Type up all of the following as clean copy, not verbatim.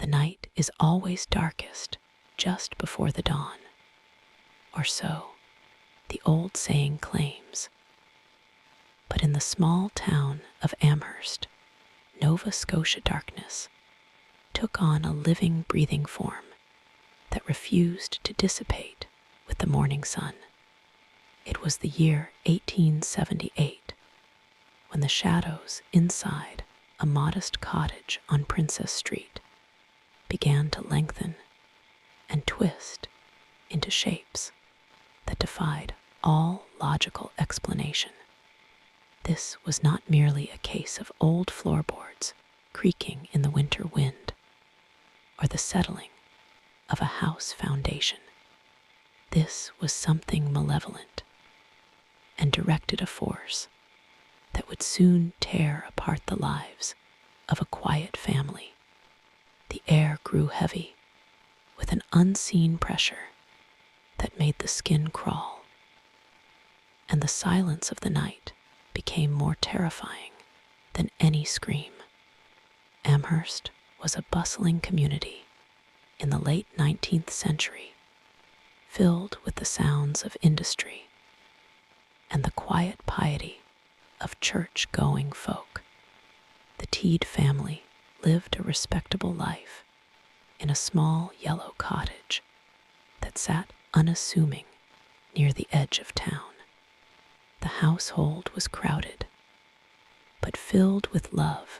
The night is always darkest just before the dawn, or so the old saying claims. But in the small town of Amherst, Nova Scotia, darkness took on a living, breathing form that refused to dissipate with the morning sun. It was the year 1878, when the shadows inside a modest cottage on Princess Street began to lengthen and twist into shapes that defied all logical explanation. This was not merely a case of old floorboards creaking in the winter wind, or the settling of a house foundation. This was something malevolent, and directed a force that would soon tear apart the lives of a quiet family. The air grew heavy with an unseen pressure that made the skin crawl, and the silence of the night became more terrifying than any scream. Amherst was a bustling community in the late 19th century, filled with the sounds of industry and the quiet piety of church-going folk. The Teed family lived a respectable life in a small yellow cottage that sat unassuming near the edge of town. The household was crowded, but filled with love,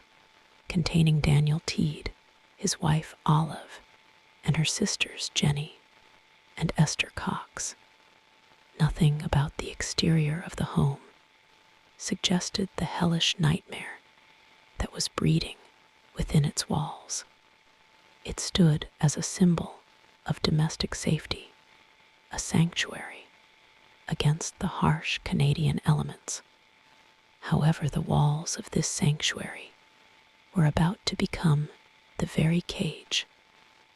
containing Daniel Teed, his wife Olive, and her sisters Jenny and Esther Cox. Nothing about the exterior of the home suggested the hellish nightmare that was breeding within its walls. It stood as a symbol of domestic safety, a sanctuary against the harsh Canadian elements. However, the walls of this sanctuary were about to become the very cage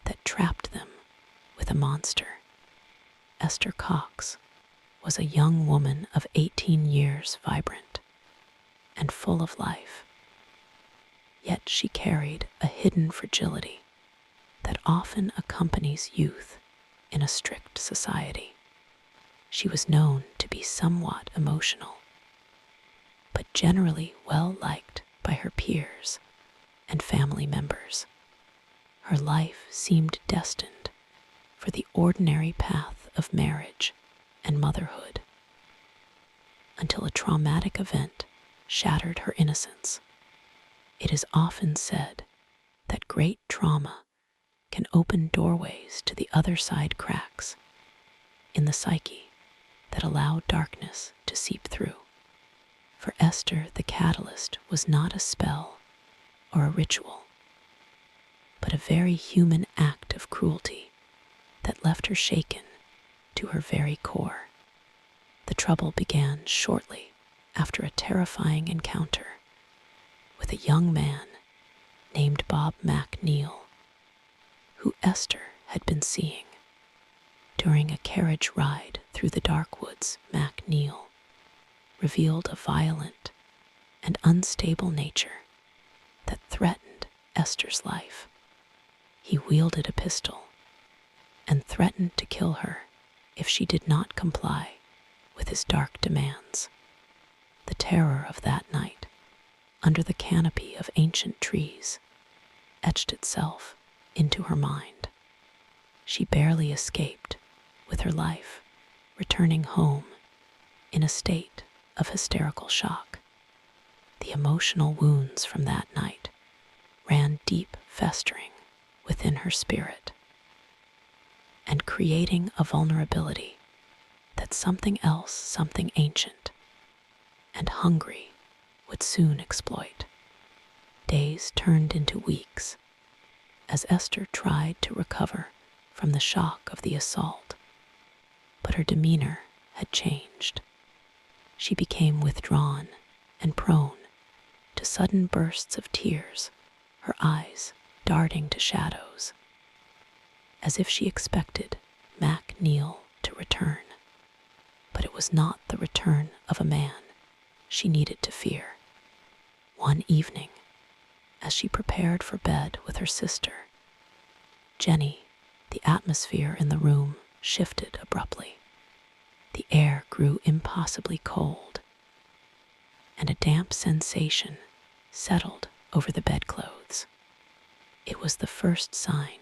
that trapped them with a monster. Esther Cox was a young woman of 18 years, vibrant and full of life. Yet she carried a hidden fragility that often accompanies youth in a strict society. She was known to be somewhat emotional, but generally well liked by her peers and family members. Her life seemed destined for the ordinary path of marriage and motherhood, until a traumatic event shattered her innocence. It is often said that great trauma can open doorways to the other side, cracks in the psyche that allow darkness to seep through. For Esther, the catalyst was not a spell or a ritual, but a very human act of cruelty that left her shaken to her very core. The trouble began shortly after a terrifying encounter with a young man named Bob McNeil, who Esther had been seeing. During a carriage ride through the dark woods, McNeil revealed a violent and unstable nature that threatened Esther's life. He wielded a pistol and threatened to kill her if she did not comply with his dark demands. The terror of that night, under the canopy of ancient trees, etched itself into her mind. She barely escaped with her life, returning home in a state of hysterical shock. The emotional wounds from that night ran deep, festering within her spirit, and creating a vulnerability that something else, something ancient and hungry, would soon exploit. Days turned into weeks as Esther tried to recover from the shock of the assault, but her demeanor had changed. She became withdrawn and prone to sudden bursts of tears, her eyes darting to shadows, as if she expected McNeil to return. But it was not the return of a man she needed to fear. One evening, as she prepared for bed with her sister, Jenny, the atmosphere in the room shifted abruptly. The air grew impossibly cold, and a damp sensation settled over the bedclothes. It was the first sign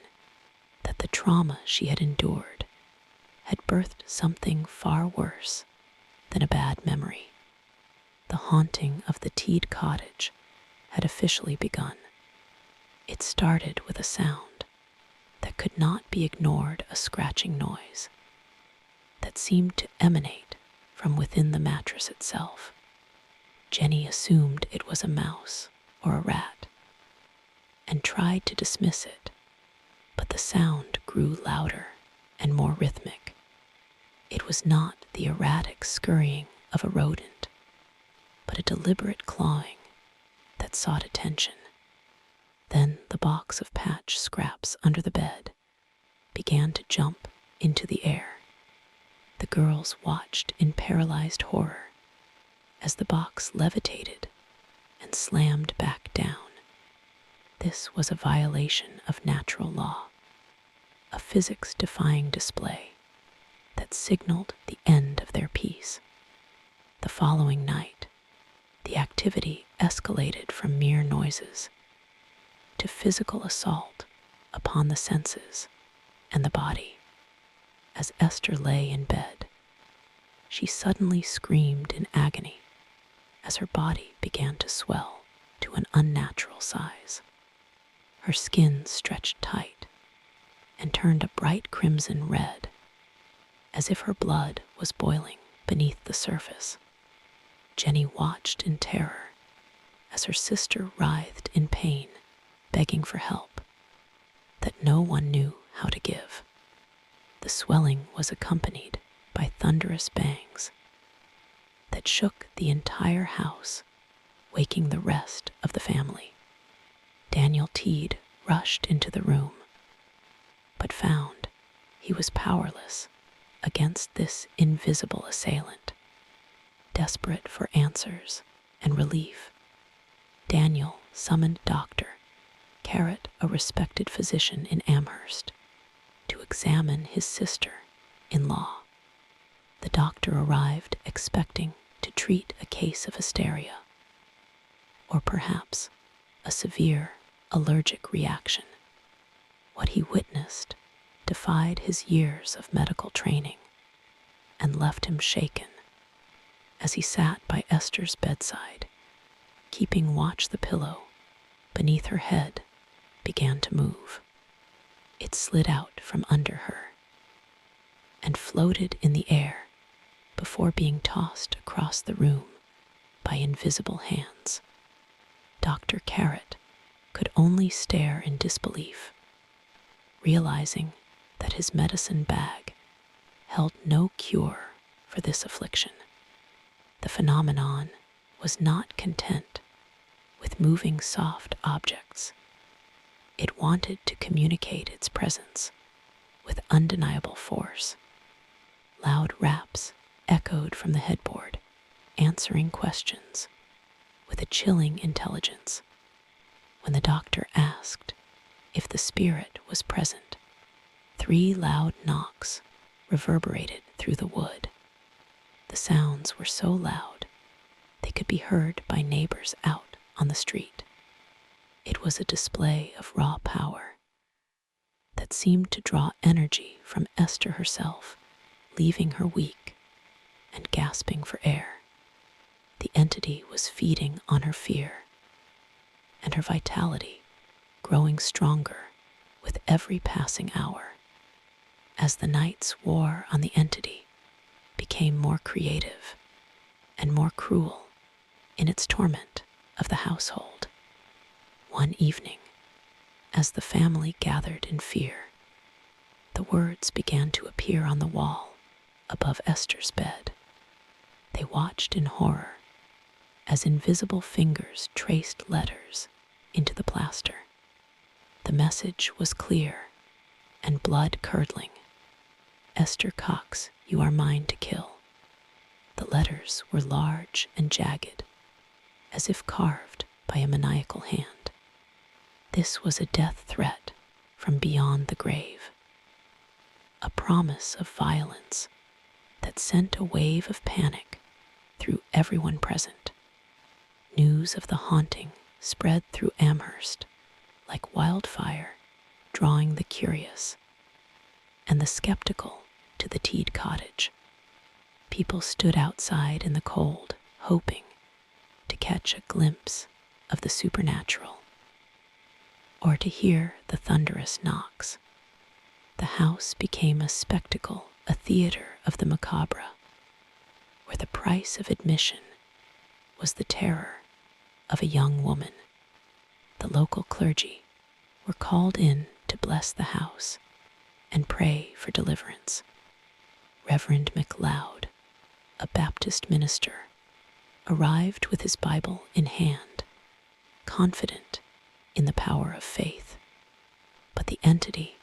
that the trauma she had endured had birthed something far worse than a bad memory. The haunting of the Teed cottage had officially begun. It started with a sound that could not be ignored, a scratching noise that seemed to emanate from within the mattress itself. Jenny assumed it was a mouse or a rat and tried to dismiss it, but the sound grew louder and more rhythmic. It was not the erratic scurrying of a rodent, but a deliberate clawing that sought attention. Then the box of patch scraps under the bed began to jump into the air. The girls watched in paralyzed horror as the box levitated and slammed back down. This was a violation of natural law, a physics-defying display that signaled the end of their peace. The following night, the activity escalated from mere noises to physical assault upon the senses and the body. As Esther lay in bed, she suddenly screamed in agony as her body began to swell to an unnatural size. Her skin stretched tight and turned a bright crimson red, as if her blood was boiling beneath the surface. Jenny watched in terror as her sister writhed in pain, begging for help that no one knew how to give. The swelling was accompanied by thunderous bangs that shook the entire house, waking the rest of the family. Daniel Teed rushed into the room, but found he was powerless against this invisible assailant. Desperate for answers and relief, Daniel summoned Dr. Carrot, a respected physician in Amherst, to examine his sister-in-law. The doctor arrived expecting to treat a case of hysteria, or perhaps a severe allergic reaction. What he witnessed defied his years of medical training and left him shaken. As he sat by Esther's bedside, keeping watch, the pillow beneath her head began to move. It slid out from under her and floated in the air before being tossed across the room by invisible hands. Dr. Carrot could only stare in disbelief, realizing that his medicine bag held no cure for this affliction. The phenomenon was not content with moving soft objects. It wanted to communicate its presence with undeniable force. Loud raps echoed from the headboard, answering questions with a chilling intelligence. When the doctor asked if the spirit was present, 3 loud knocks reverberated through the wood. The sounds were so loud they could be heard by neighbors out on the street. It was a display of raw power that seemed to draw energy from Esther herself, leaving her weak and gasping for air. The entity was feeding on her fear, and her vitality growing stronger with every passing hour. As the nights wore on the entity became more creative and more cruel in its torment of the household. One evening, as the family gathered in fear, the words began to appear on the wall above Esther's bed. They watched in horror as invisible fingers traced letters into the plaster. The message was clear and blood-curdling. Esther Cox, you are mine to kill. The letters were large and jagged, as if carved by a maniacal hand. This was a death threat from beyond the grave, a promise of violence that sent a wave of panic through everyone present. News of the haunting spread through Amherst like wildfire, drawing the curious and the skeptical to the Teed cottage. People stood outside in the cold, hoping to catch a glimpse of the supernatural or to hear the thunderous knocks. The house became a spectacle, a theater of the macabre, where the price of admission was the terror of a young woman. The local clergy were called in to bless the house and pray for deliverance. Reverend MacLeod, a Baptist minister, arrived with his Bible in hand, confident in the power of faith. But the entity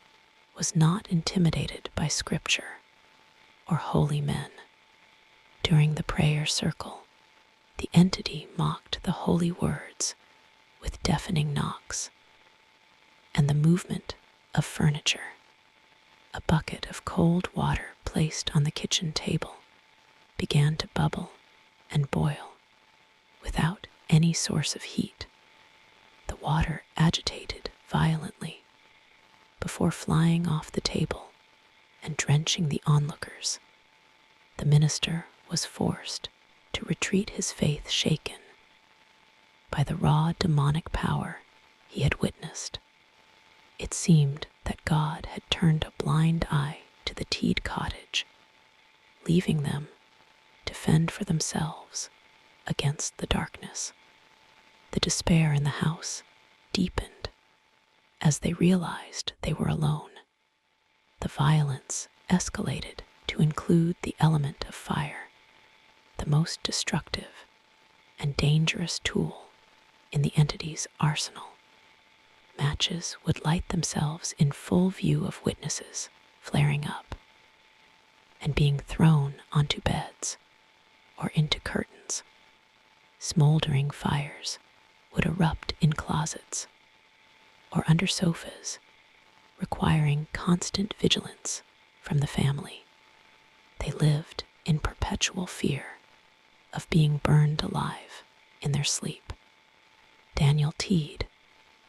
was not intimidated by scripture or holy men. During the prayer circle, the entity mocked the holy words with deafening knocks and the movement of furniture. A bucket of cold water placed on the kitchen table began to bubble and boil without any source of heat. The water agitated violently before flying off the table and drenching the onlookers. The minister was forced to retreat, his faith shaken by the raw demonic power he had witnessed. It seemed that God had turned a blind eye to the Teed cottage, leaving them to fend for themselves against the darkness. The despair in the house deepened as they realized they were alone. The violence escalated to include the element of fire, the most destructive and dangerous tool in the entity's arsenal. Matches would light themselves in full view of witnesses, flaring up and being thrown onto beds or into curtains. Smoldering fires would erupt in closets or under sofas, requiring constant vigilance from the family. They lived in perpetual fear of being burned alive in their sleep. Daniel Teed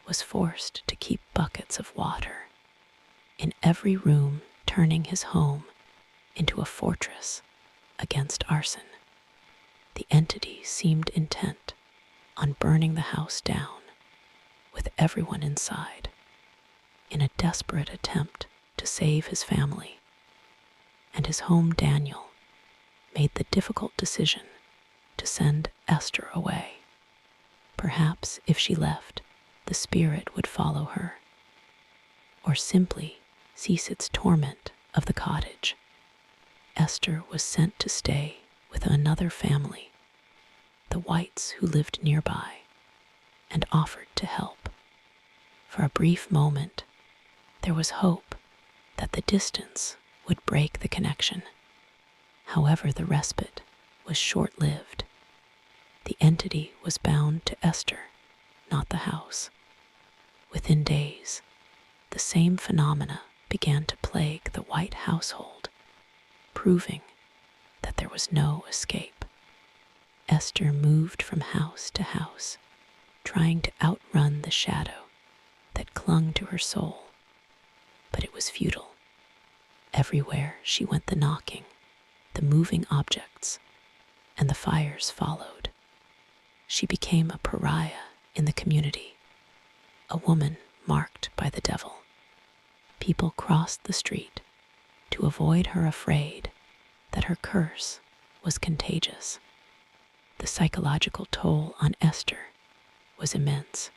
was forced to keep buckets of water in every room, turning his home into a fortress against arson. The entity seemed intent on burning the house down with everyone inside. In a desperate attempt to save his family and his home, Daniel made the difficult decision to send Esther away. Perhaps if she left, the spirit would follow her, or simply cease its torment of the cottage. Esther was sent to stay with another family, the Whites, who lived nearby, and offered to help. For a brief moment, there was hope that the distance would break the connection. However, the respite was short-lived. The entity was bound to Esther, not the house. Within days, the same phenomena began to plague the White household, proving that there was no escape. Esther moved from house to house, trying to outrun the shadow that clung to her soul, but it was futile. Everywhere she went, the knocking, the moving objects, and the fires followed. She became a pariah in the community, a woman marked by the devil. People crossed the street to avoid her, afraid that her curse was contagious. The psychological toll on Esther was immense.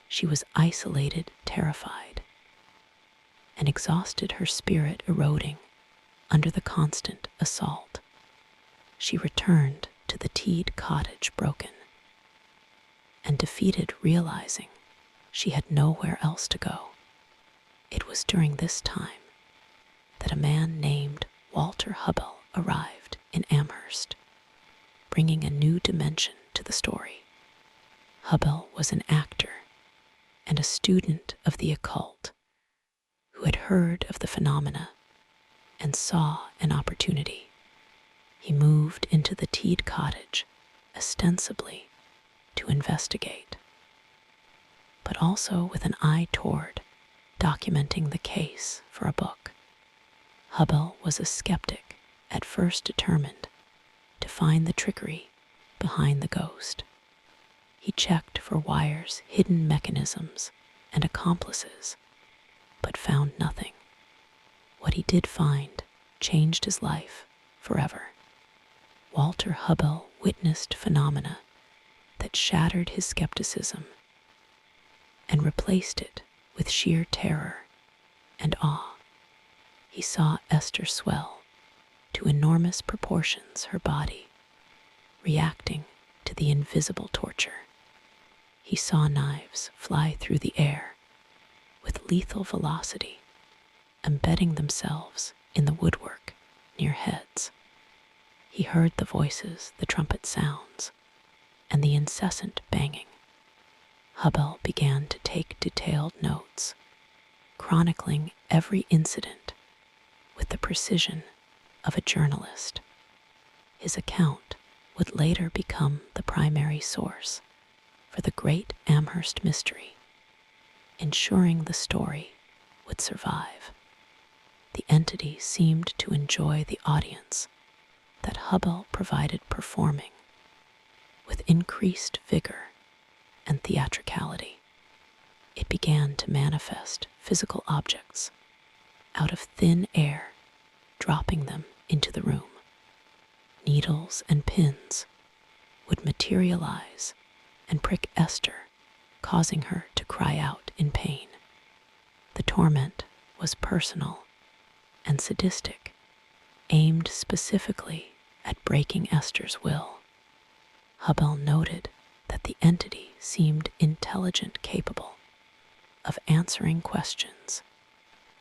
She was isolated, terrified, and exhausted, her spirit eroding under the constant assault. She returned to the Teed cottage broken and defeated, realizing she had nowhere else to go. It was during this time that a man named Walter Hubbell arrived in Amherst, bringing a new dimension to the story. Hubbell was an actor and a student of the occult, heard of the phenomena and saw an opportunity. He moved into the Teed cottage, ostensibly to investigate, but also with an eye toward documenting the case for a book. Hubbell was a skeptic, at first determined to find the trickery behind the ghost. He checked for wires, hidden mechanisms, and accomplices, but found nothing. What he did find changed his life forever. Walter Hubbell witnessed phenomena that shattered his skepticism and replaced it with sheer terror and awe. He saw Esther swell to enormous proportions, her body reacting to the invisible torture. He saw knives fly through the air with lethal velocity, embedding themselves in the woodwork near heads. He heard the voices, the trumpet sounds, and the incessant banging. Hubbell began to take detailed notes, chronicling every incident with the precision of a journalist. His account would later become the primary source for the Great Amherst Mystery, ensuring the story would survive. The entity seemed to enjoy the audience that Hubbell provided, performing with increased vigor and theatricality. It began to manifest physical objects out of thin air, dropping them into the room. Needles and pins would materialize and prick Esther, causing her to cry out in pain. The torment was personal and sadistic, aimed specifically at breaking Esther's will. Hubbell noted that the entity seemed intelligent, capable of answering questions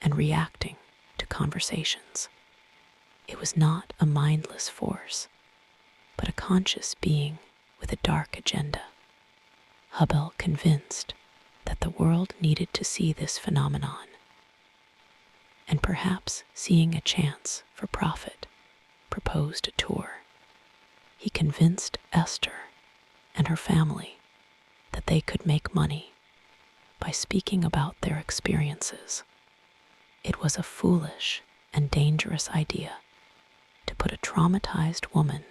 and reacting to conversations. It was not a mindless force, but a conscious being with a dark agenda. Hubbell, convinced that the world needed to see this phenomenon, and perhaps seeing a chance for profit, proposed a tour. He convinced Esther and her family that they could make money by speaking about their experiences. It was a foolish and dangerous idea to put a traumatized woman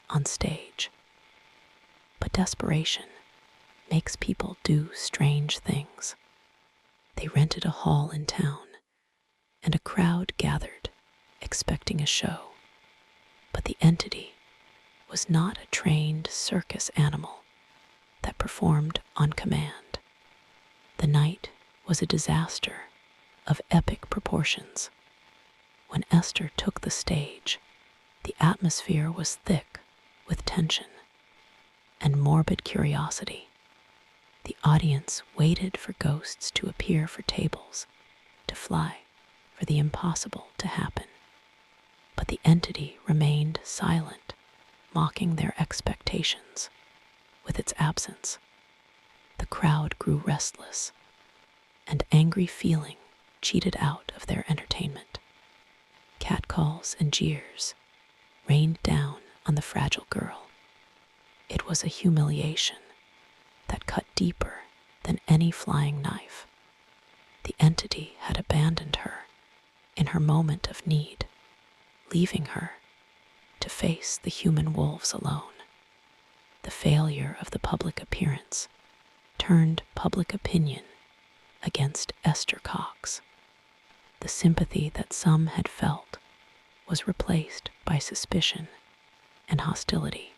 on stage, but desperation makes people do strange things. They rented a hall in town, and a crowd gathered, expecting a show. But the entity was not a trained circus animal that performed on command. The night was a disaster of epic proportions. When Esther took the stage, the atmosphere was thick with tension and morbid curiosity. The audience waited for ghosts to appear, for tables to fly, for the impossible to happen. But the entity remained silent, mocking their expectations with its absence. The crowd grew restless, and angry feeling cheated out of their entertainment. Catcalls and jeers rained down on the fragile girl. It was a humiliation that cut deeper than any flying knife. The entity had abandoned her in her moment of need, leaving her to face the human wolves alone. The failure of the public appearance turned public opinion against Esther Cox. The sympathy that some had felt was replaced by suspicion and hostility.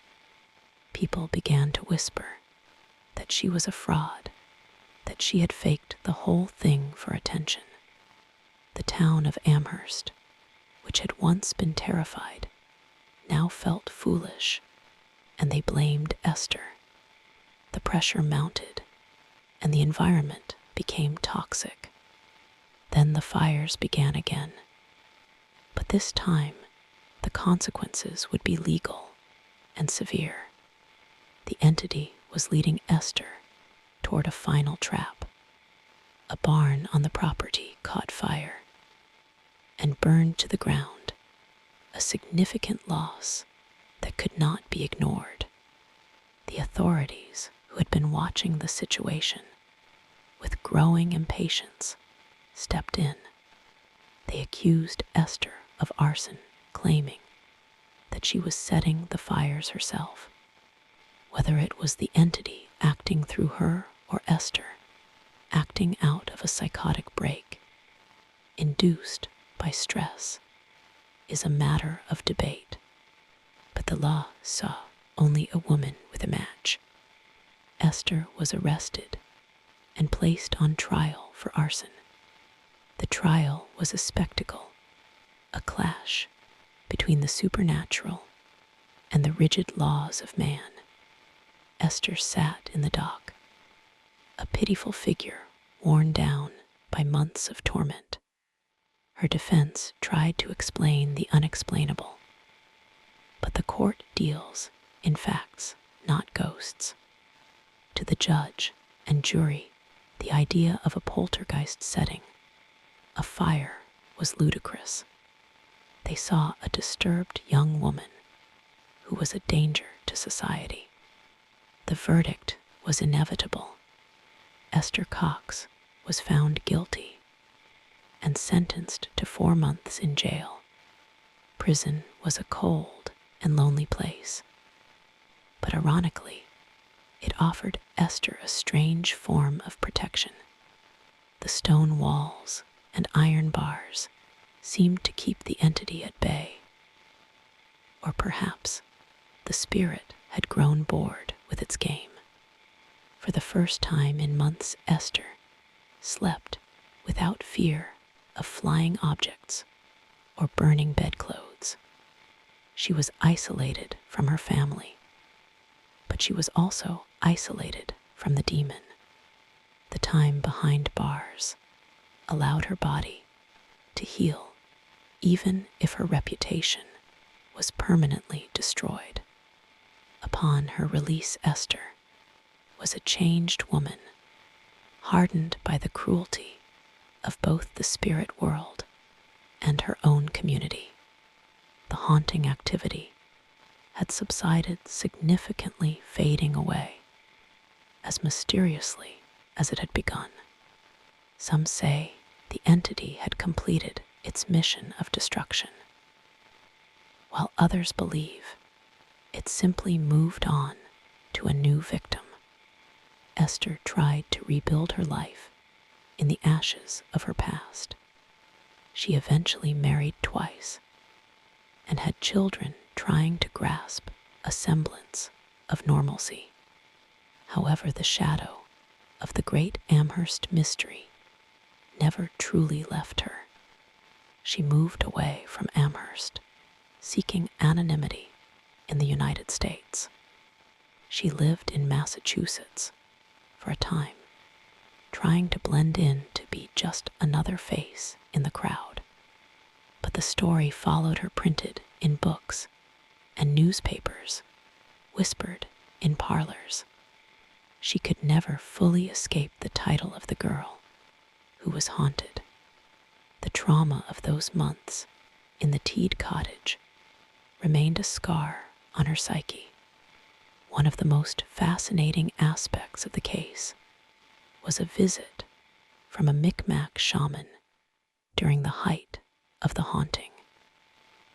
People began to whisper that she was a fraud, that she had faked the whole thing for attention. The town of Amherst, which had once been terrified, now felt foolish, and they blamed Esther. The pressure mounted, and the environment became toxic. Then the fires began again. But this time, the consequences would be legal and severe. The entity was leading Esther toward a final trap. A barn on the property caught fire, burned to the ground, a significant loss that could not be ignored. The authorities, who had been watching the situation with growing impatience, stepped in. They accused Esther of arson, claiming that she was setting the fires herself. Whether it was the entity acting through her or Esther, acting out of a psychotic break, induced by stress, is a matter of debate. But the law saw only a woman with a match. Esther was arrested and placed on trial for arson. The trial was a spectacle, a clash between the supernatural and the rigid laws of man. Esther sat in the dock, a pitiful figure worn down by months of torment. Her defense tried to explain the unexplainable, but the court deals in facts, not ghosts. To the judge and jury, the idea of a poltergeist setting a fire was ludicrous. They saw a disturbed young woman who was a danger to society. The verdict was inevitable. Esther Cox was found guilty and sentenced to 4 months in jail. Prison was a cold and lonely place, but ironically, it offered Esther a strange form of protection. The stone walls and iron bars seemed to keep the entity at bay. Or perhaps the spirit had grown bored with its game. For the first time in months, Esther slept without fear of flying objects or burning bedclothes. She was isolated from her family, but she was also isolated from the demon. The time behind bars allowed her body to heal, even if her reputation was permanently destroyed. Upon her release, Esther was a changed woman, hardened by the cruelty of both the spirit world and her own community. The haunting activity had subsided, significantly fading away, as mysteriously as it had begun. Some say the entity had completed its mission of destruction, while others believe it simply moved on to a new victim. Esther tried to rebuild her life in the ashes of her past. She eventually married twice and had children, trying to grasp a semblance of normalcy. However, the shadow of the Great Amherst Mystery never truly left her. She moved away from Amherst, seeking anonymity in the United States. She lived in Massachusetts for a time, trying to blend in to be just another face in the crowd. But the story followed her, printed in books and newspapers, whispered in parlors. She could never fully escape the title of the girl who was haunted. The trauma of those months in the Teed cottage remained a scar on her psyche. One of the most fascinating aspects of the case was a visit from a Micmac shaman during the height of the haunting.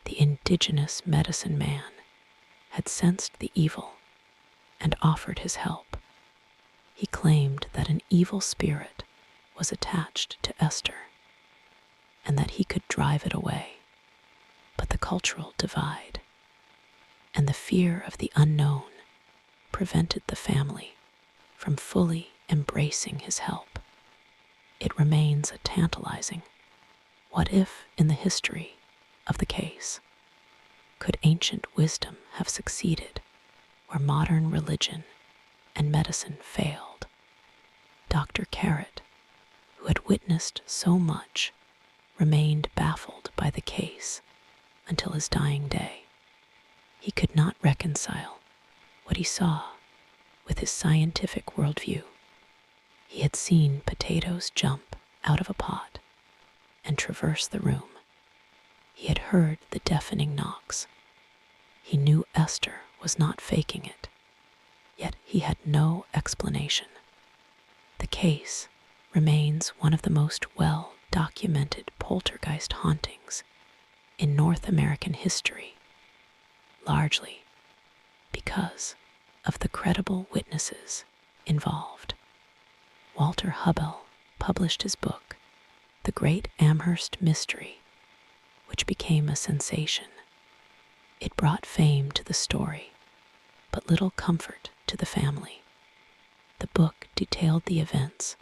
The indigenous medicine man had sensed the evil and offered his help. He claimed that an evil spirit was attached to Esther and that he could drive it away. But the cultural divide and the fear of the unknown prevented the family from fully embracing his help. It remains a tantalizing what if in the history of the case. Could ancient wisdom have succeeded where modern religion and medicine failed? Dr. Carrot, who had witnessed so much, remained baffled by the case until his dying day. He could not reconcile what he saw with his scientific worldview. He had seen potatoes jump out of a pot and traverse the room, He had heard the deafening knocks. He knew Esther was not faking it, yet he had no explanation. The case remains one of the most well-documented poltergeist hauntings in North American history, largely because of the credible witnesses involved. Walter Hubbell published his book, The Great Amherst Mystery, which became a sensation. It brought fame to the story, but little comfort to the family. The book detailed the events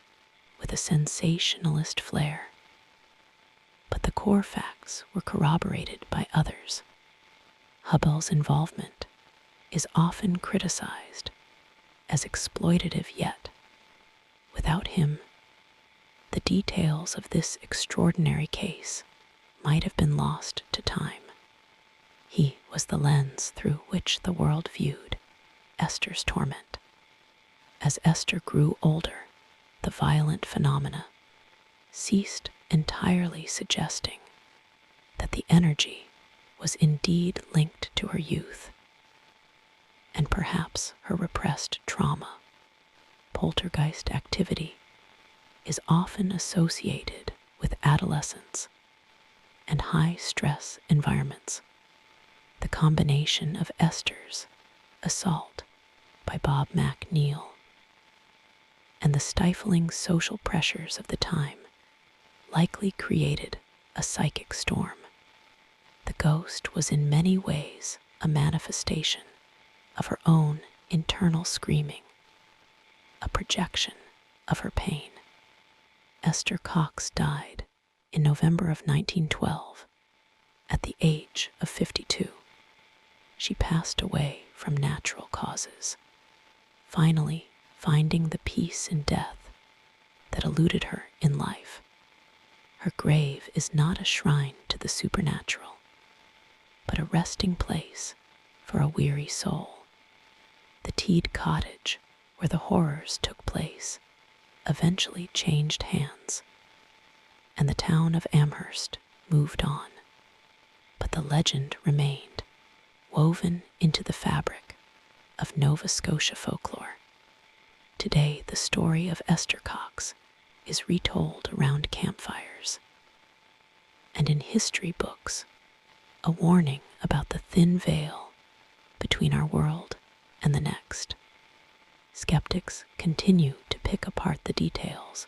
with a sensationalist flair, but the core facts were corroborated by others. Hubbell's involvement is often criticized as exploitative, yet without him, the details of this extraordinary case might have been lost to time. He was the lens through which the world viewed Esther's torment. As Esther grew older, the violent phenomena ceased entirely, suggesting that the energy was indeed linked to her youth and perhaps her repressed trauma. Poltergeist activity is often associated with adolescence and high-stress environments. The combination of Esther's assault by Bob McNeil and the stifling social pressures of the time likely created a psychic storm. The ghost was in many ways a manifestation of her own internal screaming, a projection of her pain. Esther Cox died in November of 1912 at the age of 52. She passed away from natural causes, finally finding the peace in death that eluded her in life. Her grave is not a shrine to the supernatural, but a resting place for a weary soul. The Teed cottage, where the horrors took place, eventually changed hands, and the town of Amherst moved on. But the legend remained, woven into the fabric of Nova Scotia folklore. Today, the story of Esther Cox is retold around campfires, and in history books, a warning about the thin veil between our world and the next. Skeptics continue to pick apart the details,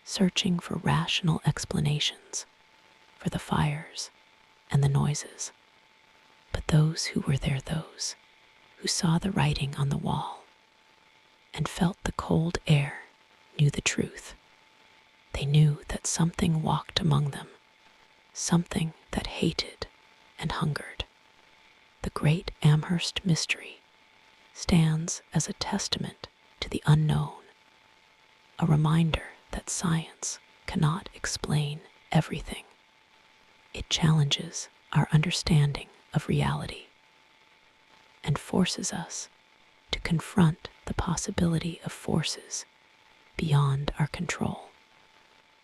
searching for rational explanations for the fires and the noises. But those who were there, those who saw the writing on the wall and felt the cold air, knew the truth. They knew that something walked among them, something that hated and hungered. The Great Amherst Mystery stands as a testament to the unknown, a reminder that science cannot explain everything. It challenges our understanding of reality and forces us to confront the possibility of forces beyond our control.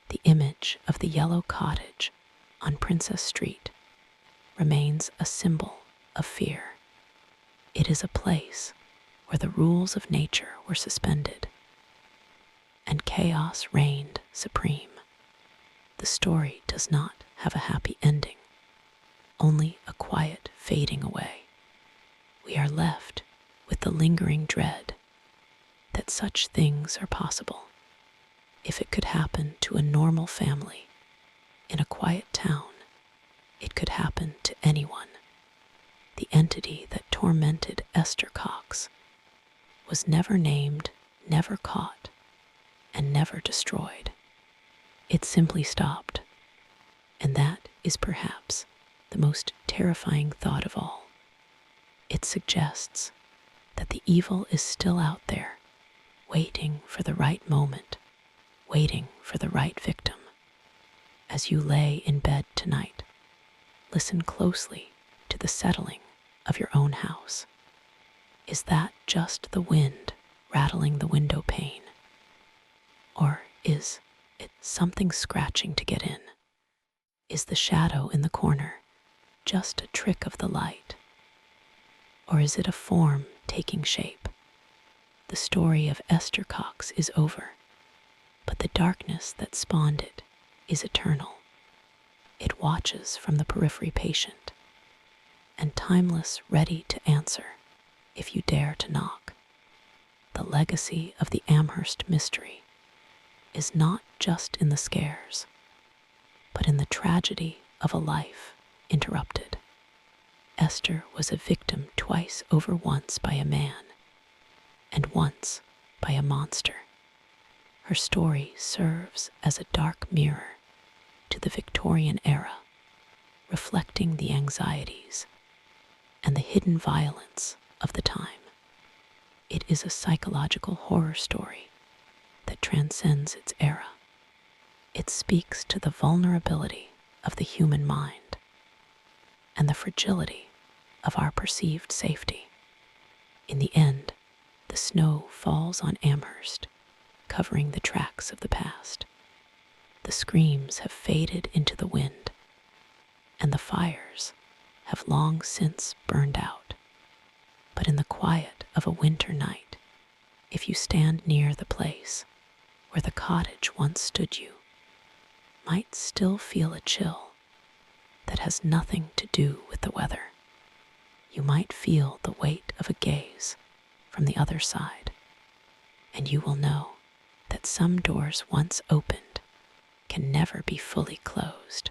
The image of the yellow cottage on Princess Street remains a symbol of fear. It is a place where the rules of nature were suspended and chaos reigned supreme. The story does not have a happy ending, only a quiet fading away. We are left with the lingering dread that such things are possible. If it could happen to a normal family in a quiet town, it could happen to anyone. The entity that tormented Esther Cox was never named, never caught, and never destroyed. It simply stopped, and that is perhaps the most terrifying thought of all. It suggests that the evil is still out there, waiting for the right moment, waiting for the right victim. As you lay in bed tonight, listen closely to the settling of your own house. Is that just the wind rattling the window pane? Or is it something scratching to get in? Is the shadow in the corner just a trick of the light? Or is it a form taking shape? The story of Esther Cox is over, but the darkness that spawned it is eternal. It watches from the periphery patient, and timeless, ready to answer if you dare to knock. The legacy of the Amherst Mystery is not just in the scares, but in the tragedy of a life interrupted. Esther was a victim twice over, once by a man and once by a monster. Her story serves as a dark mirror to the Victorian era, reflecting the anxieties and the hidden violence of the time. It is a psychological horror story that transcends its era. It speaks to the vulnerability of the human mind and the fragility of our perceived safety. In the end, the snow falls on Amherst, covering the tracks of the past. The screams have faded into the wind, and the fires have long since burned out. But in the quiet of a winter night, if you stand near the place where the cottage once stood, you might still feel a chill that has nothing to do with the weather. You might feel the weight of a gaze from the other side, and you will know that some doors once opened can never be fully closed.